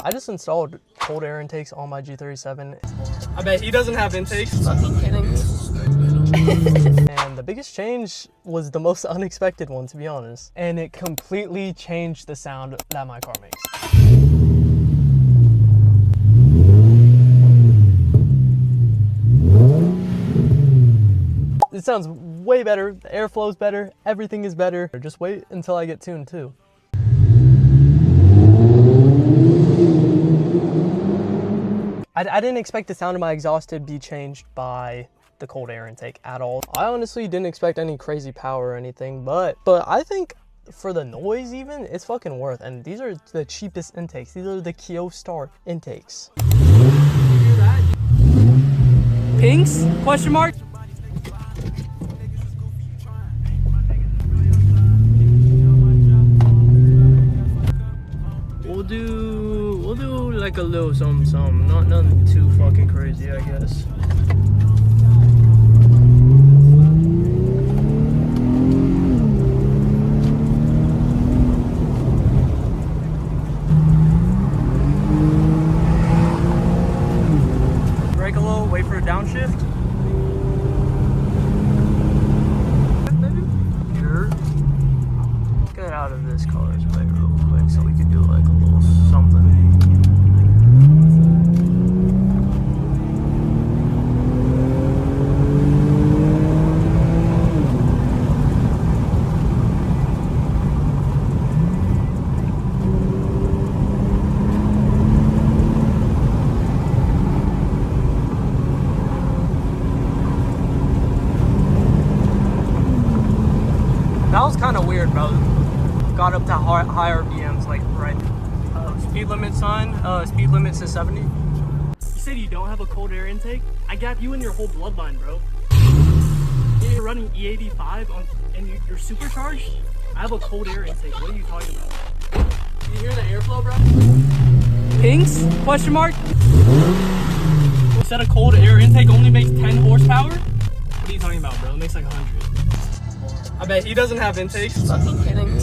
I just installed cold air intakes on my G37. I bet he doesn't have intakes. Fucking kidding. And the biggest change was the most unexpected one, to be honest. And it completely changed the sound that my car makes. It sounds way better, the airflow's better, everything is better. Just wait until I get tuned too. I didn't expect the sound of my exhaust to be changed by the cold air intake at all. I honestly didn't expect any crazy power or anything, but I think for the noise even, it's fucking worth. And these are the cheapest intakes. These are the Kyostar intakes. Pinks? Question mark? We'll do like a little something, not nothing too fucking crazy, I guess. Brake a little, wait for a downshift. Sure. Get out of this car's way real quick so we can do like a little something. That was kind of weird, bro. Got up to higher RPMs, like right. Speed limit sign. Speed limit's to 70. You said you don't have a cold air intake? I gap you in your whole bloodline, bro. You're running E85 and you're supercharged? I have a cold air intake. What are you talking about? You hear the airflow, bro? Pinks? Question mark? You said a cold air intake only makes 10 horsepower? What are you talking about, bro? It makes like 100. I bet he doesn't have intakes. Fucking kidding.